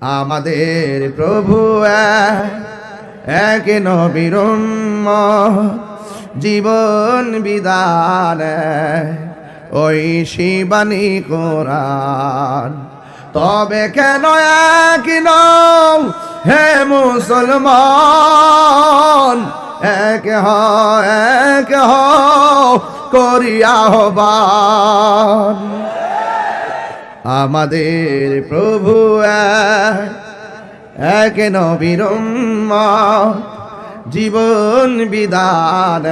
আমাদের প্রভু এক নবীর জীবন বিধান ওই শিবানী কোরআন। তবে কেন এক নও হে মুসলমান, এক করিয়া আহ্বান। আমাদের প্রভু এক নবীর জীবন বিধান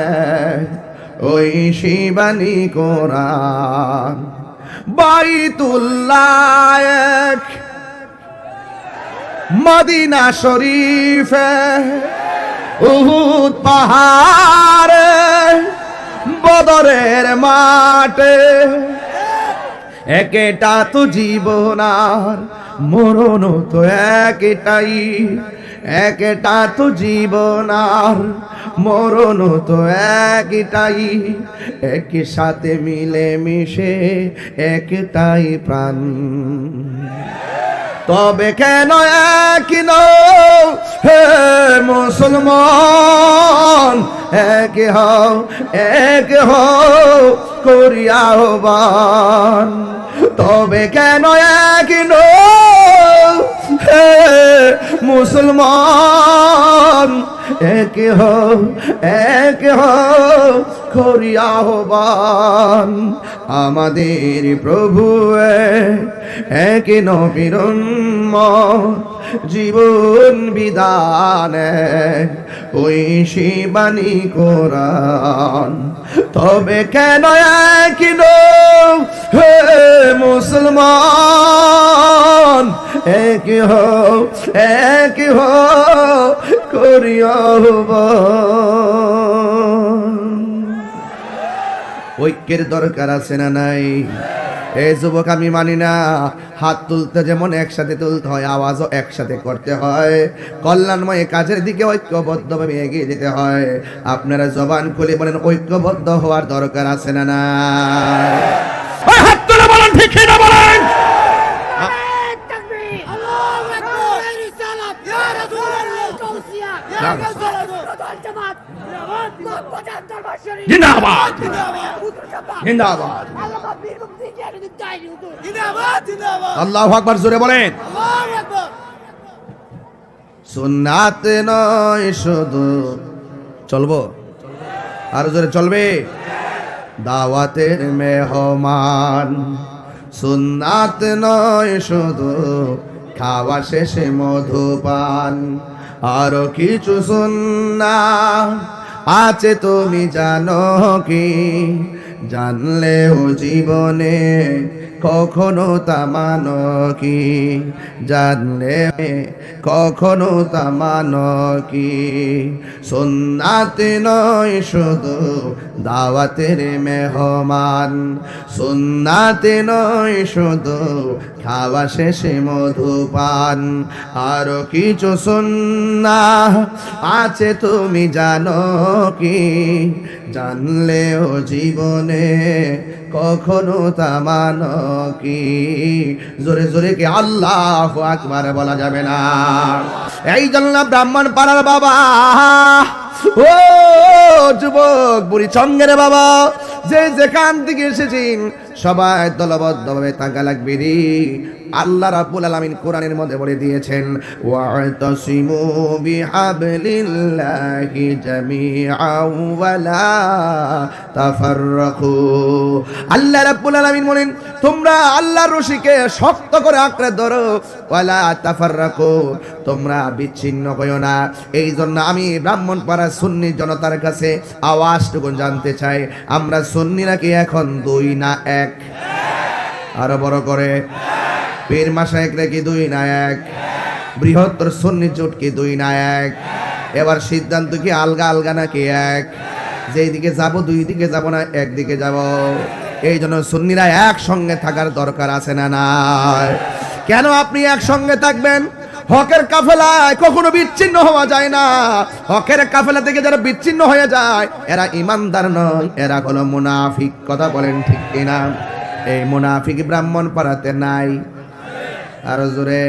ওই শিবানী কোরআন। বাইতুল্লাহ এক মদিনা শরীফে উহুদ পাহাড়ে বদরের মাঠে একটা তো জীবন আর মরণ তো একটাই, একটা তো জীবন আর মরণ তো একটাই, একই সাথে মিলে মিশে একটাই প্রাণ। তবে কেন এক নও হে মুসলমান, এক হও করিয়া আহ্বান। তবে কেন এক নও হে মুসলমান, এক হও করিয়া আহ্বান। আমাদের প্রভু এক নবীর জীবন বিধান ওই শিবানী কোরআন। তবে কেন এক নও হে মুসলমান, এক হও করিয়া আহ্বান। ঐক্যের দরকার আছে না নাই? এই যুবক আমি মানি না, হাত তুলতে যেমন একসাথে তুলতে হয়, আওয়াজও একসাথে করতে হয়। কল্যাণময় কাজের দিকে ঐক্যবদ্ধভাবে এগিয়ে যেতে হয়। আপনারা জবান খুলে বলেন ঐক্যবদ্ধ হওয়ার দরকার আছে না না? হাত তুলে বলেন, ঠিক না বলেন? জিন্দাবাদ জিন্দাবাদ, আল্লাহু আকবার, জোরে বলেন। সুন্নাত নয় শুধু, চলবো আর জোরে চলবে, দাওয়াতের মেহমান। সুন্নাত নয় শুধু খাওয়া শেষে মধুপান, আরো কিছু সুন্নাত আছে তুমি জানো কি? জানলেও জীবনে কখনো তা মানো কি? জানলে কখনো তা মানো কি? সুন্নাত নয় শুধু দাওয়াতের মেহমান, সুন্নাত নয় শুধু খাওয়া শেষে মধুপান, আরো কিছু সুন্নাত আছে তুমি জানো কি? জানলেও জীবনে কখনো তা মানো কি? জোরে জোরে কি আল্লাহু আকবার বলা যাবে না? এই জন্য ব্রাহ্মণ পাড়ার বাবা, ও যুবক বুড়ি চঙ্গের বাবা, যে যেখান থেকে এসেছেন সবাই দলবদ্ধভাবে থাকা লাগবে রে। আল্লাহ রাব্বুল আলামিন কোরআনের মধ্যে বলে দিয়েছেন, ওয়াতাসিমু বিহাবলিল্লাহি জামিআন ওয়া লা তাফাররাকু। আল্লাহ রাব্বুল আলামিন বলেন, তোমরা আল্লাহর রশিকে শক্ত করে আঁকড়ে ধরো, ওয়া লা তাফাররাকু, তোমরা বিচ্ছিন্ন হয়ো না। এই জন্য আমি ব্রাহ্মণপাড়া সুন্নি জনতার কাছে আওয়াজটুকু জানতে চাই, আমরা সুন্নিরা কি এখন দুই না এক? আরো বড় করে, পীর মাশায়েখরা কি দুই না এক? বৃহত্তর সুন্নি জোট কি দুই না এক? এবার সিদ্ধান্ত কি আলগা আলগা নাকি এক? যেই দিকে যাব দুই দিকে যাব না, একদিকে যাব? এই জন্য সুন্নিরা একসঙ্গে থাকার দরকার আছে না নাই? কেন আপনি একসঙ্গে থাকবেন? হকের কাফেলায় কখনো বিচ্ছিন্ন হওয়া যায় না। হকের কাফেলা থেকে যারা বিচ্ছিন্ন হয়ে যায় এরা ইমানদার নয়, এরা হলো মুনাফিক। কথা বলেন ঠিক কিনা? এই মুনাফিক ব্রাহ্মণ পাড়াতে নাই? আরো জোরে,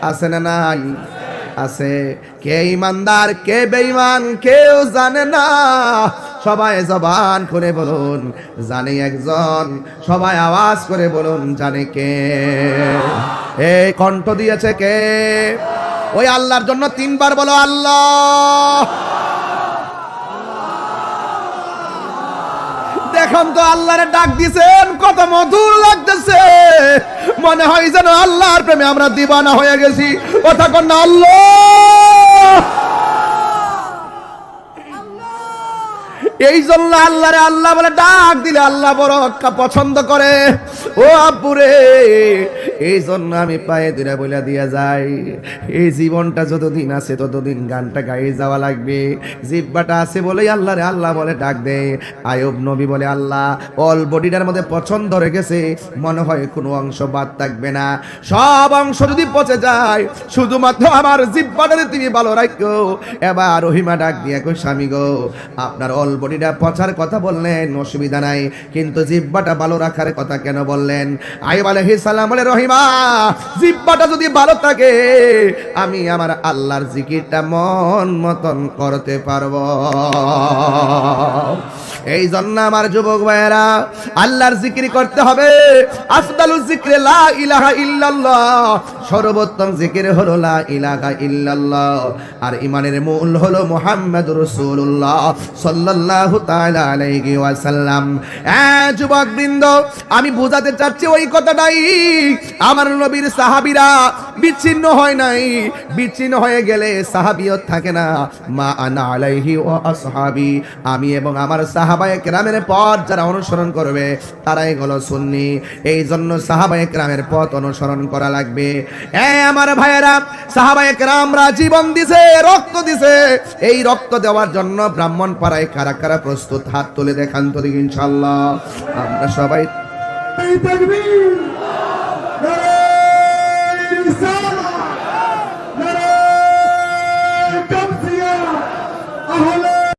আছে না নাই? আছে। কে ইমানদার কে বেঈমান কেউ জানে না, সবাই জবান করে বলুন জানে একজন, সবাই আওয়াজ করে বলুন জানে কে? এই কণ্ঠ দিয়েছে কে? ওই আল্লাহর জন্য 3 বার বলো আল্লাহ। দেখুন তো আল্লাহরে ডাক দিছেন, কত মধুর লাগতেছে, মনে হয় যেন আল্লাহর প্রেমে আমরা দিবানা হয়ে গেছি। কথা কন না আল্লাহ। এই জন্য আল্লাহরে আল্লাহ বলে ডাক দিলে আল্লাহ বড় পছন্দ করে। ও আব্বুরে, এই জন্য আমি পায়ে দুরা বলে দিয়া যাই, এই জীবনটা যতদিন আছে ততদিন গানটা গাইয়ে যাওয়া লাগবে। জিহ্বাটা আছে বলেই আল্লাহরে আল্লাহ বলে ডাক দেয়। আয়ুব নবী বলে আল্লাহ অল বডিটার মধ্যে পছন্দ রেখেছে, মনে হয় কোনো অংশ বাদ থাকবে না, সব অংশ যদি পচে যায় শুধুমাত্র আমার জিহ্বাটারে তুমি ভালো রাখো। এবার রহিমা ডাক দিয়া কই স্বামী গো, আপনার অল বডিটা পচার কথা বললেন অসুবিধা নাই, কিন্তু জিহ্বাটা ভালো রাখার কথা কেন বললেন? আইয়ুব আলাইহিস সালাম বলে রহিমা, জিহ্বাটা যদি ভালো থাকে আমি আমার আল্লাহর জিকিরটা মন মতন করতে পারবো। এই জন্য আমার যুবক ভাইয়েরা আল্লাহর জিকির করতে হবে। আফদালুজ জিকরে লা ইলাহা ইল্লাল্লাহ, সর্বোত্তম জিকির হলো লা ইলাহা ইল্লাল্লাহ। আর ঈমানের মূল হলো মুহাম্মাদুর রাসূলুল্লাহ সাল্লাল্লাহু তাআলা আলাইহি ওয়াসাল্লাম। যুবক বৃন্দ, আমি বোঝাতে চাচ্ছি ওই কথাটাই, আমার নবীর সাহাবীরা বিচ্ছিন্ন হয় নাই, বিচ্ছিন্ন হয়ে গেলে সাহাবিয়ত থাকে না। মা আনা আলাইহি ওয়া আসহাবি, আমি এবং আমার সাহাবায়ে কেরামের পথ যারা অনুসরণ করবে তারাই হলো সুন্নি। এই জন্য সাহাবায়ে কেরামের পথ অনুসরণ করা লাগবে। আমার ভাইয়েরা, সাহাবায়ে কেরামরা জীবন দিছে, রক্ত দিছে। এই রক্ত দেওয়ার জন্য ব্রাহ্মণপাড়ায় কারা কারা প্রস্তুত? হাত তুলে দেখান তো দেখি ইনশাআল্লাহ। আমরা সবাই তাকবীর, নারে রিসালাত, নারে তামসিয়া, আহলে